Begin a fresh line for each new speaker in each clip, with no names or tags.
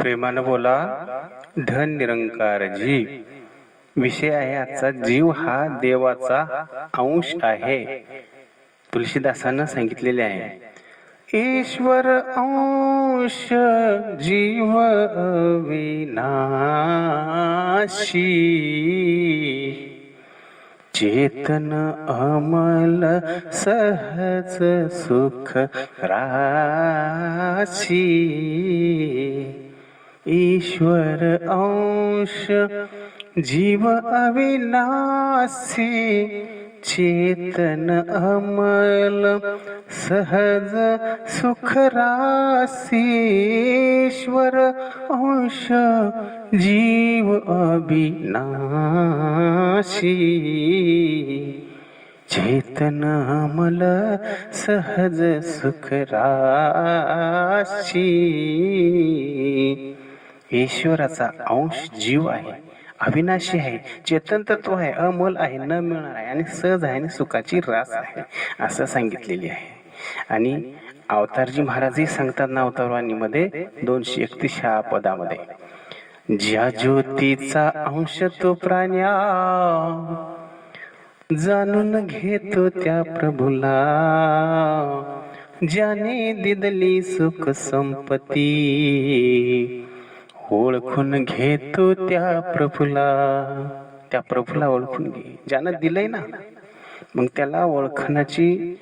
प्रेमानं बोला. धन निरंकार जीव. विषय आहे आजचा. जीव हा देवाचा अंश आहे. तुलसीदासानं सांगितलेले आहे, ईश्वर अंश जीव विनाशी, चेतन अमल सहज सुख राशी. ईश्वर अंश जीव अविनाशी, चेतन अमल सहज सुख राशी. ईश्वर अंश जीव अविनाशी, चेतन अमल सहज सुख राशी. ईश्वराचा अंश जीव आहे, अविनाशी आहे, चेतन तत्व आहे, अमोल आहे, न मिळणार आहे आणि सहज आहे आणि सुखाची रास आहे असं सांगितलेली आहे. आणि अवतारजी महाराजही सांगतात ना अवतारवाणीमध्ये 231 पदामध्ये, ज्या ज्योतीचा अंश तो प्राण्या, जाणून घेतो त्या प्रभूला. ज्याने दिदली सुख संपत्ती, ओळखून घेतो त्या प्रभूला. त्या प्रभूला ओळखून घे. ज्यानं दिलंय ना, मग त्याला ओळखण्याची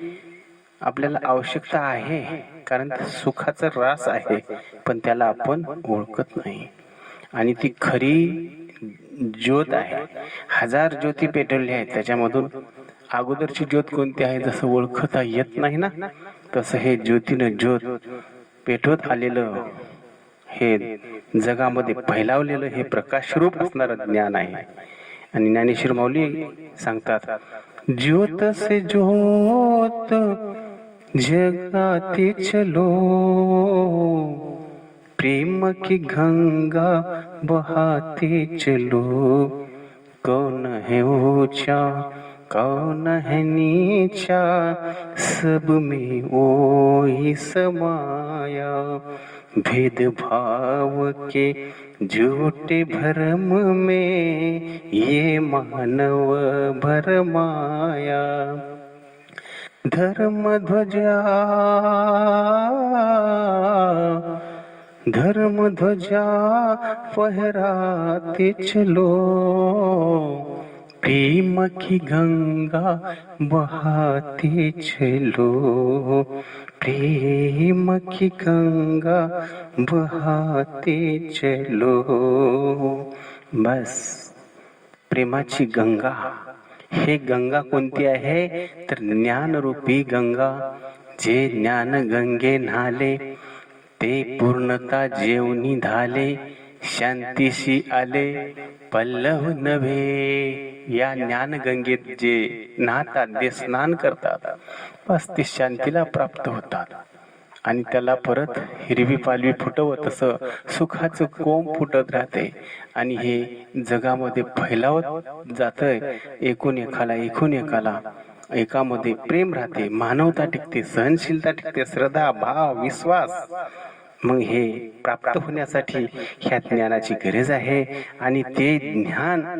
आपल्याला आवश्यकता आहे, कारण सुखाचा रास आहे, पण त्याला आपण ओळखत नाही. आणि ती खरी ज्योत आहे. 1000 ज्योती पेटवल्या आहेत, त्याच्यामधून अगोदरची ज्योत कोणती आहे जसं ओळखता येत नाही ना, तसं हे ज्योतीनं ज्योत पेटवत आलेलं, हे जगामध्ये फैलावलेलं हे प्रकाशरूप असणारं ज्ञान आहे. आणि ज्ञानेश्वर माऊली सांगतात, ज्योत से ज्योत जगाते चलो, प्रेम की गंगा बहाते चलो. कौन है ऊंचा कौन है नीचा, सब में वही समाया. भेदभाव के झूठे भरम में ये मानव भरमाया. धर्म ध्वजा फहराते चलो, प्रेम की गंगा बहाते चलो. प्रेम की गंगा बहाते चलो. बस प्रेमाची गंगा. हे गंगा कोणती आहे तर ज्ञानरूपी गंगा. जे ज्ञान गंगे न्हाले, ते पूर्णता जेवणी झाले. शांतीशी आले पल्लव नव्हे. या ज्ञान गंगेत जे न्हातात, जे स्नान करतात, बस ते शांतीला प्राप्त होतात. आणि त्याला परत हिरवी पालवी फुटवत तसं सुखाचं कोंब फुटत राहते. आणि हे जगामध्ये फैलावत जातंय. एकूण एकाला एकामध्ये प्रेम राहते, मानवता टिकते, सहनशीलता टिकते, श्रद्धा, भाव, विश्वास. मग हे प्राप्त होण्यासाठी ह्या ज्ञानाची गरज आहे. आणि ते ज्ञान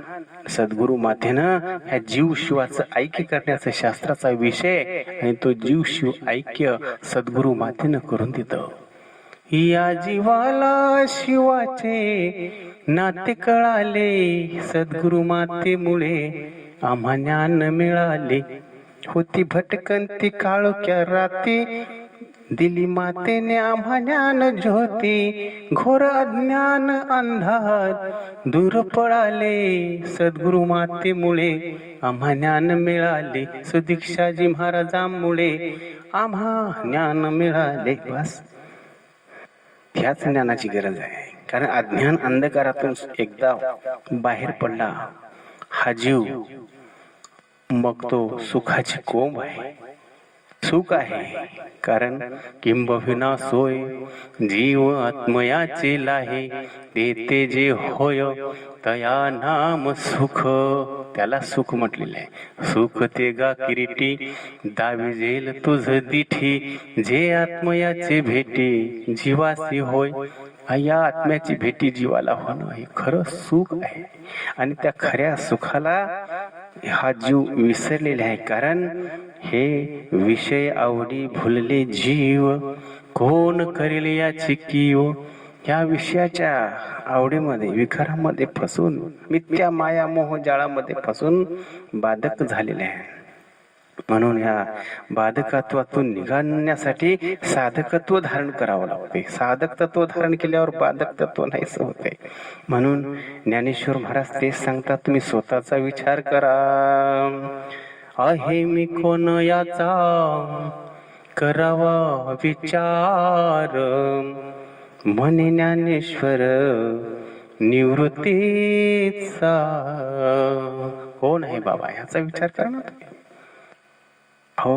सद्गुरु मातेनं ह्या जीव शिवाचं ऐक्य करण्याचा शास्त्राचा विषय, आणि तो जीव शिव ऐक्य सद्गुरु मातेनं करून देतं. या जीवाला शिवाचे नाते कळाले, सद्गुरु मातेमुळे आम्हा ज्ञान मिळाले. होती भटकंती काळोख्या राती, दिली मातेने आम्हा ज्ञान ज्योती. घोर अज्ञान अंधार दूर पळाले, सद्गुरु मातेमुळे आम्हा ज्ञान मिळाले. सुदीक्षाजी महाराजांमुळे आम्हा ज्ञान मिळाले. बस ह्याच ज्ञानाची गरज आहे. कारण अज्ञान अंधकारातून एकदा बाहेर पडला हा जीव, मग तो सुखाची कोंब आहे. सुख आहे, कारण किंबहुना सोय जीव आत्मयाचे लाहे, देते जे होय तया नाम सुख. त्याला सुख म्हटलेलं आहे. सुख ते गा किरीटी दाविजेल तुझ दिठी, जे आत्मयाचे भेटी जीवासी होय. या आत्म्याची भेटी जीवाला होणं हे खरं सुख आहे. आणि त्या खऱ्या सुखाला हा जीव विसरलेला आहे, कारण हे विषय आवडी भुलले जीव, कोण करेल याची कीव. या विषयाच्या आवडीमध्ये विकारामध्ये फसून, मिथ्या माया मोह जाळामध्ये फसून बाधक झालेले आहे. म्हणून ह्या बाधकत्वातून निघण्यासाठी साधकत्व धारण करावं लागते. साधक तत्व धारण केल्यावर बाधक तत्व नाहीच होते. म्हणून ज्ञानेश्वर महाराज तेच सांगतात, तुम्ही स्वतःचा विचार करा. आहे मी कोण याचा करावा विचार, म्हणे ज्ञानेश्वर निवृत्तीचा. कोण आहे बाबा ह्याचा विचार करा ना तुम्ही. हो,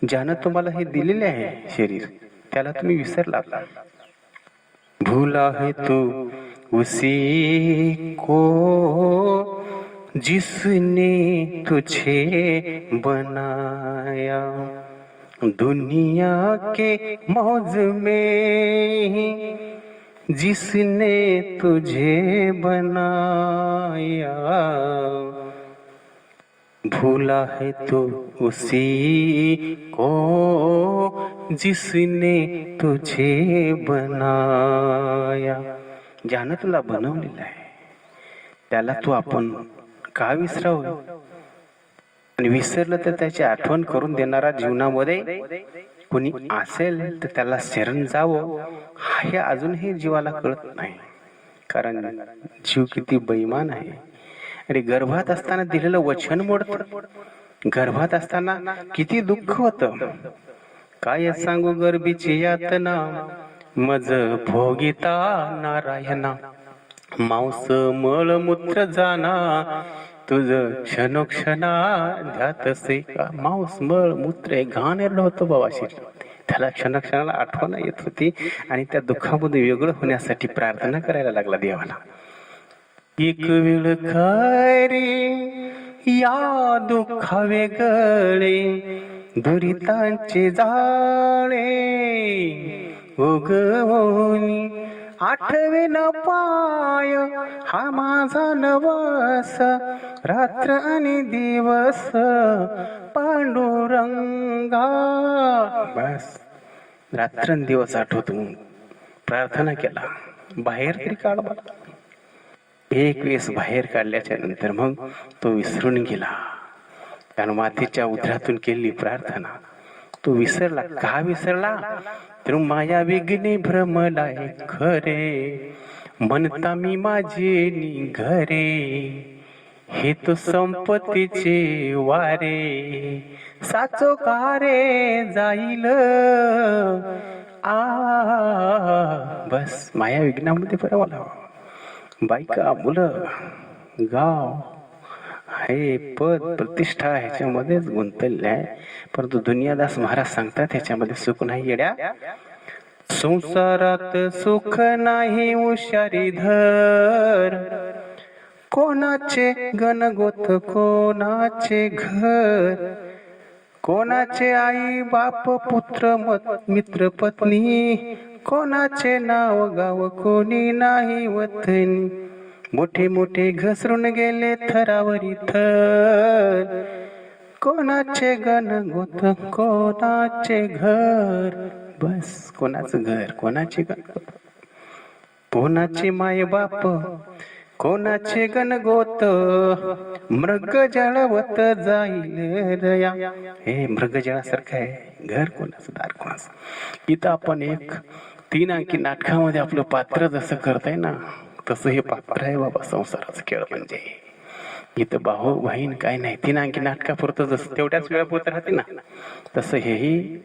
ज्यानं तुम्हाला हे दिलेले आहे शरीर, त्याला तुम्ही विसरला. भूला है तू उसी को जिसने तुझे बनाया, दुनिया के मौज में जिसने तुझे बनाया. भूला है तो उसी को जिसने तुझे बनाया. ज्यानं तुला बनवलेलं आहे त्याला तू आपण का विसरावं. आणि विसरलं तर त्याची आठवण करून देणारा जीवनामध्ये कोणी असेल तर त्याला शरण जावं, हे अजूनही जीवाला कळत नाही. कारण जीव किती बेईमान आहे. अरे गर्भात असताना दिलेलं वचन मोडतं. गर्भात असताना किती दुःख होतं. काय सांगू गर्भीची यातना, मज भोगिता नारायणा. मांस मळ मूत्र जाना, तुझ क्षणोक्षणा ध्यात असे का. मांस मळ मूत्र घाण एवढं होतं बाबा शरीर. त्याला क्षणोक्षणाला आठवण येत होती आणि त्या दुःखामध्ये वेगळं होण्यासाठी प्रार्थना करायला लागला देवाला. एक वेळ खरी या दुःखा वेगळे, दुरितांचे जाळे उगवूनी. आठवे न पाय हा माझा नवस, रात्र आणि दिवस पांडुरंगा. बस रात्र दिवस आठवतो, प्रार्थना केला, बाहेर तरी काढ मला. एक वेळेस बाहेर काढल्याच्या नंतर मग तो विसरून गेला. कारण मातीच्या उदरातून केली प्रार्थना तो विसरला. का विसरला तर माया विघ्ने भ्रमलाय खरे, म्हणता मी माझे निघरे. हे तो संपत्तीचे वारे, साचो कारे जाईल. बस माया विघ्नामध्ये भरवला. बायका, मुलं, गाव, हे पद प्रतिष्ठा ह्याच्यामध्येच गुंतलेले आहे. परंतु दुनियादास महाराज सांगतात ह्याच्यामध्ये सुख नाही येड्या. संसारात सुख नाही हुशारी धर, कोणाचे गणगोत कोणाचे घर, कोणाचे आई बाप पुत्र मित्र पत्नी, कोणाचे नाव गाव कोणी नाही वतनी. मोठे मोठे घसरून गेले थरावरी थर, कोणाचे गणगोत कोणाचे घर. बस कोणाचं घर, कोणाचे गणगोत, कोणाचे माय बाप, कोणाचे गणगोत. मृग जळवत जाईल रया. हे मृग जळासारखं आहे घर कोणाचं, दार कोणाचं. इथं आपण एक 3 अंकी नाटकामध्ये आपलं पात्र जसं करताय ना, तसं हे पात्र आहे बाबा संसाराचं खेळ. म्हणजे इथं भाऊ बहीण काय नाही. 3 अंकी नाटकापुरतं जसं तेवढ्याच वेळापुरतं राहते ना, तसं हेही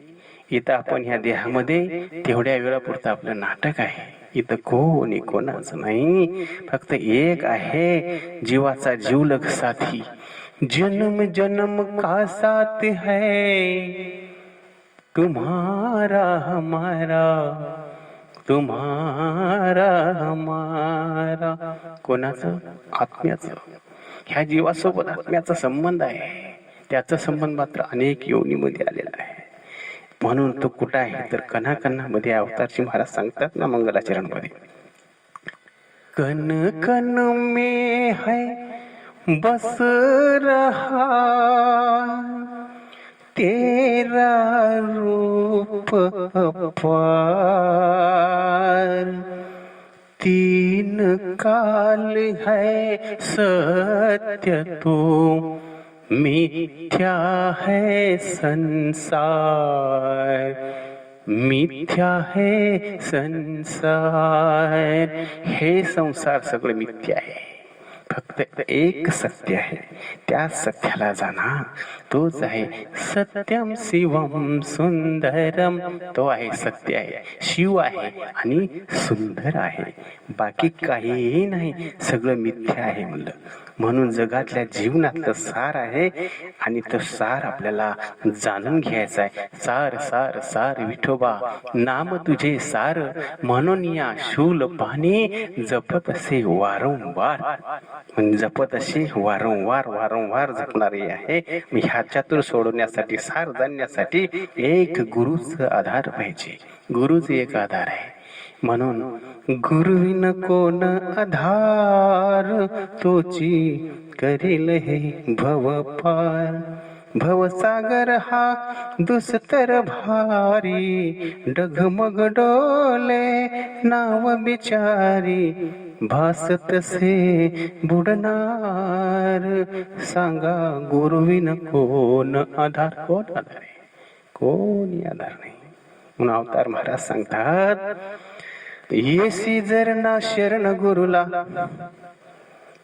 इथं आपण ह्या देहामध्ये तेवढ्या वेळापुरतं आपलं नाटक आहे. इथं कोणी कोणाचं नाही, फक्त एक आहे जीवाचा जीवलग साथी. जन्म जन्म का साथ है तुम्हारा हमारा, तुम्हारा हमारा. कोणाचं? आत्म्याचं. ह्या जीवासोबत आत्म्याचा संबंध आहे. त्याचा संबंध मात्र अनेक योनीमध्ये आलेला आहे. म्हणून तो कुठं आहे तर कणाकणामध्ये अवतारजी महाराज सांगतात ना मंगलाचरणमध्ये, कण कण में है बस रहा तेरा रूप अपार. तीन काल है सत्य तो मिथ्या है संसार, मिथ्या है संसार. हे संसार सगळं मिथ्या आहे. फक्त एक सत्य आहे. त्या सत्याला जाणा. तोच आहे सत्यम शिवम सुंदरम. तो आहे, सत्य आहे, शिव आहे आणि सुंदर आहे. बाकी काहीही नाही, सगळं मिथ्या आहे म्हणलं. म्हणून जगातल्या जीवनातलं सार आहे आणि तो सार आपल्याला जाणून घ्यायचा आहे. सार सार सार विठोबा नाम तुझे सार, म्हणून या शूल पाणी जपत असे वारंवार. जपत असे वारंवार वारंवार जपणारे आहे. ह्याच्यातून सोडवण्यासाठी, सार जाणण्यासाठी एक गुरुचा आधार पाहिजे. गुरुच एक आधार आहे. म्हणून गुरुविन कोण आधार, तोची करेल हे भव पार. भवसागर हा दुस्तर भारी, डगमग डोले नाव बिचारी. भासत से बुडणार, सांगा गुरुविन कोण आधार. कोण आधार आहे? कोणी आधार नाही. म्हणून अवतार महाराज सांगतात, येसी जर ना शरण गुरुला,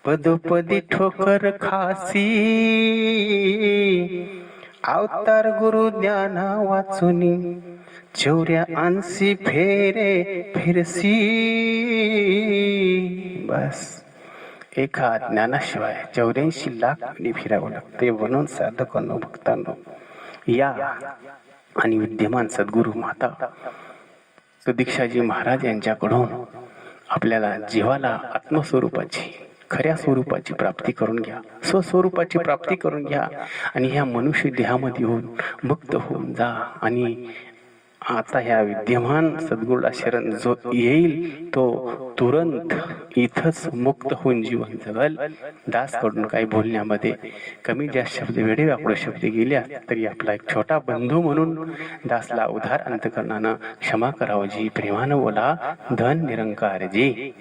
पदोपदी ठोकर खासी. अवतार गुरु ज्ञाना वाचुनी, चौऱ्या अंशी फेरे फिरसी. बस एका ज्ञानाशिवाय 84 लाख फिरावं लागते. म्हणून साधकांनो, भक्तांनो, या आणि विद्यमान सद्गुरु माता दीक्षाजी महाराज यांच्याकडून आपल्याला जीवाला आत्मस्वरूपाची, खऱ्या स्वरूपाची प्राप्ती करून घ्या. स्वस्वरूपाची प्राप्ती करून घ्या आणि ह्या मनुष्य देहामध्ये होऊन मुक्त होऊन जा. आणि आता ह्या विद्यमान सद्गुरूला शरण जो येईल तो तुरंत इथंच मुक्त होऊन जीवन जगल. दास कडून काही बोलण्यामध्ये कमी जास्त शब्द, वेडेवाकडे शब्द गेले तरी आपला एक छोटा बंधू म्हणून दासला उदार अंतकरणानं क्षमा करावं जी. प्रेमानं बोला. धन निरंकार जी.